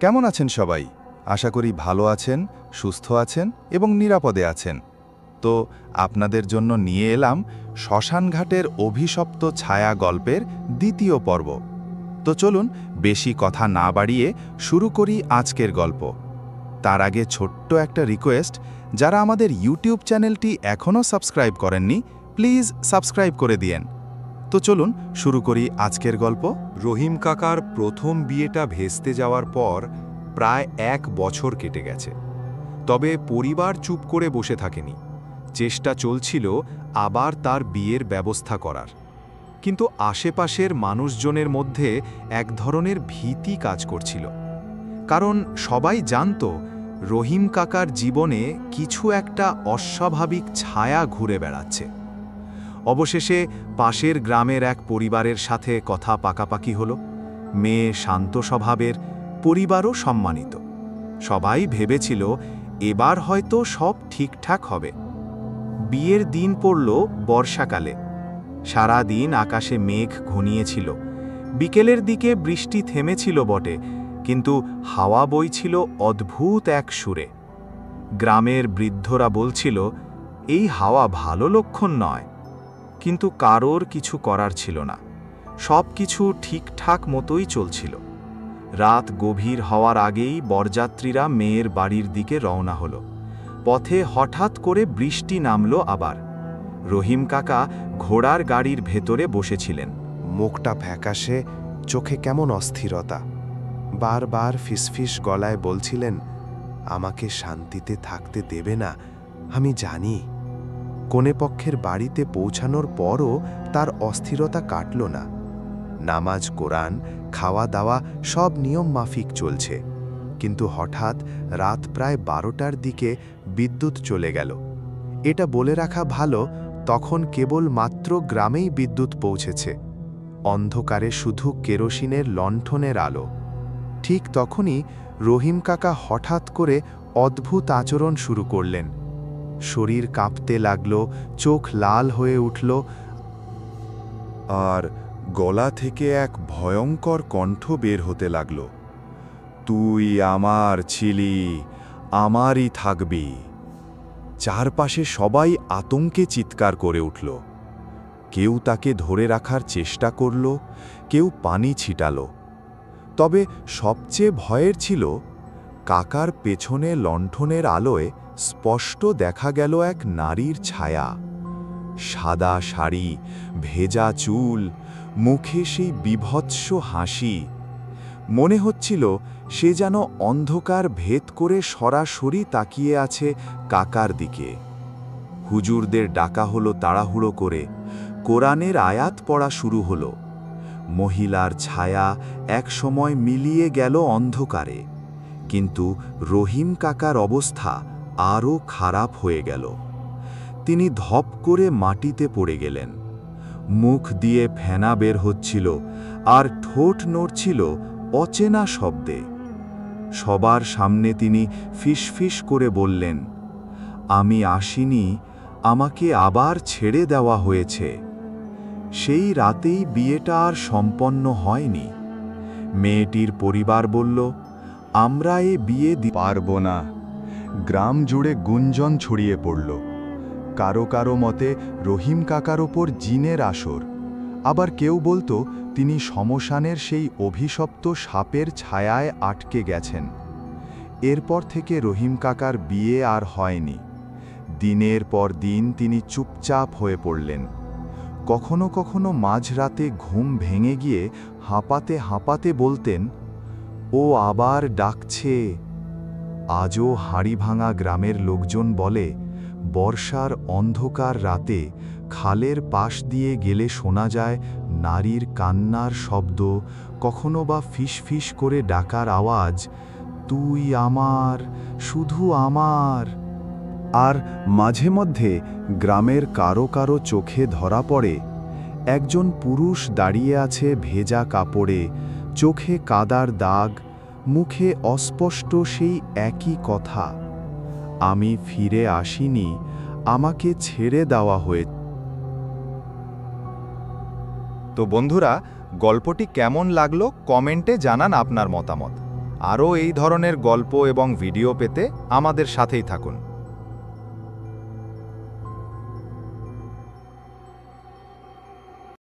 কেমন আছেন সবাই? আশা করি ভালো আছেন, সুস্থ আছেন এবং নিরাপদে আছেন। তো আপনাদের জন্য নিয়ে এলাম শ্মশানঘাটের অভিশপ্ত ছায়া গল্পের দ্বিতীয় পর্ব। তো চলুন বেশি কথা না বাড়িয়ে শুরু করি আজকের গল্প। তার আগে ছোট্ট একটা রিকোয়েস্ট, যারা আমাদের ইউটিউব চ্যানেলটি এখনও সাবস্ক্রাইব করেননি, প্লিজ সাবস্ক্রাইব করে দিয়েন। তো চলুন শুরু করি আজকের গল্প। রহিম কাকার প্রথম বিয়েটা ভেস্তে যাওয়ার পর প্রায় 1 বছর কেটে গেছে। তবে পরিবার চুপ করে বসে থাকেনি। চেষ্টা চলছিল আবার তার বিয়ের ব্যবস্থা করার। কিন্তু আশেপাশের মানুষজনের মধ্যে এক ধরনের ভীতি কাজ করছিল। কারণ সবাই জানত রহিম কাকার জীবনে কিছু একটা অস্বাভাবিক ছায়া ঘুরে বেড়াচ্ছে। অবশেষে পাশের গ্রামের এক পরিবারের সাথে কথা পাকাপাকি হলো। মেয়ে শান্ত স্বভাবের, পরিবারও সম্মানিত। সবাই ভেবেছিল এবার হয়তো সব ঠিকঠাক হবে। বিয়ের দিন পড়ল বর্ষাকালে। সারা দিন আকাশে মেঘ ঘনিয়েছিল। বিকেলের দিকে বৃষ্টি থেমেছিল বটে, কিন্তু হাওয়া বইছিল অদ্ভুত এক সুরে। গ্রামের বৃদ্ধরা বলছিল এই হাওয়া ভালো লক্ষণ নয়। কিন্তু কারোর কিছু করার ছিল না। সব কিছু ঠিকঠাক মতোই চলছিল। রাত গভীর হওয়ার আগেই বরযাত্রীরা মেয়ের বাড়ির দিকে রওনা হলো। পথে হঠাৎ করে বৃষ্টি নামল আবার। রহিম কাকা ঘোড়ার গাড়ির ভেতরে বসেছিলেন। মুখটা ফ্যাকাশে, চোখে কেমন অস্থিরতা। বারবার ফিসফিস গলায় বলছিলেন, আমাকে শান্তিতে থাকতে দেবে না, আমি জানি। কনেপক্ষের বাড়িতে পৌঁছানোর পরও তার অস্থিরতা কাটল না। নামাজ, কোরআন, খাওয়া দাওয়া সব নিয়ম মাফিক চলছে। কিন্তু হঠাৎ রাত প্রায় 12টার দিকে বিদ্যুৎ চলে গেল। এটা বলে রাখা ভালো, তখন কেবল মাত্র গ্রামেই বিদ্যুৎ পৌঁছেছে। অন্ধকারে শুধু কেরোসিনের লণ্ঠনের আলো। ঠিক তখনই রহিম কাকা হঠাৎ করে অদ্ভুত আচরণ শুরু করলেন। শরীর কাঁপতে লাগল, চোখ লাল হয়ে উঠল, আর গলা থেকে এক ভয়ঙ্কর কণ্ঠ বের হতে লাগল, তুই আমার ছিলি, আমারই থাকবি। চারপাশে সবাই আতঙ্কে চিৎকার করে উঠল। কেউ তাকে ধরে রাখার চেষ্টা করল, কেউ পানি ছিটাল। তবে সবচেয়ে ভয়ের ছিল কাকার পেছনে লণ্ঠনের আলোয় স্পষ্ট দেখা গেল এক নারীর ছায়া। সাদা শাড়ি, ভেজা চুল, মুখে সেই বীভৎস হাসি। মনে হচ্ছিল সে যেন অন্ধকার ভেদ করে সরাসরি তাকিয়ে আছে কাকার দিকে। হুজুরদের ডাকা হলো তাড়াহুড়ো করে। কোরআনের আয়াত পড়া শুরু হলো। মহিলার ছায়া একসময় মিলিয়ে গেল অন্ধকারে। কিন্তু রহিম কাকার অবস্থা আরও খারাপ হয়ে গেল। তিনি ধপ করে মাটিতে পড়ে গেলেন। মুখ দিয়ে ফেনা বের হচ্ছিল, আর ঠোঁট নড়ছিল অচেনা শব্দে। সবার সামনে তিনি ফিসফিস করে বললেন, আমি আসিনি, আমাকে আবার ছেড়ে দেওয়া হয়েছে। সেই রাতেই বিয়েটা আর সম্পন্ন হয়নি। মেয়েটির পরিবার বলল, আমরা এ বিয়ে দিতে পারব না। গ্রাম জুড়ে গুঞ্জন ছড়িয়ে পড়ল। কারো কারো মতে রহিম কাকার ওপর জিনের আসর। আবার কেউ বলতো তিনি শ্মশানের সেই অভিশপ্ত সাপের ছায়ায় আটকে গেছেন। এরপর থেকে রহিম কাকার বিয়ে আর হয়নি। দিনের পর দিন তিনি চুপচাপ হয়ে পড়লেন। কখনো কখনো মাঝরাতে ঘুম ভেঙে গিয়ে হাঁপাতে হাঁপাতে বলতেন, ও আবার ডাকছে। আজও হাড়িভাঙা গ্রামের লোকজন বলে, বর্ষার অন্ধকার রাতে খালের পাশ দিয়ে গেলে শোনা যায় নারীর কান্নার শব্দ, কখনো বা ফিসফিস করে ডাকার আওয়াজ, তুই আমার, শুধু আমার। আর মাঝে মধ্যে গ্রামের কারো কারো চোখে ধরা পড়ে একজন পুরুষ দাঁড়িয়ে আছে ভেজা কাপড়ে, চোখে কাদার দাগ, মুখে অস্পষ্ট সেই একই কথা, আমি ফিরে আসিনি, আমাকে ছেড়ে দেওয়া হয়েছে। তো বন্ধুরা, গল্পটি কেমন লাগলো কমেন্টে জানান আপনার মতামত। আরও এই ধরনের গল্প এবং ভিডিও পেতে আমাদের সাথেই থাকুন।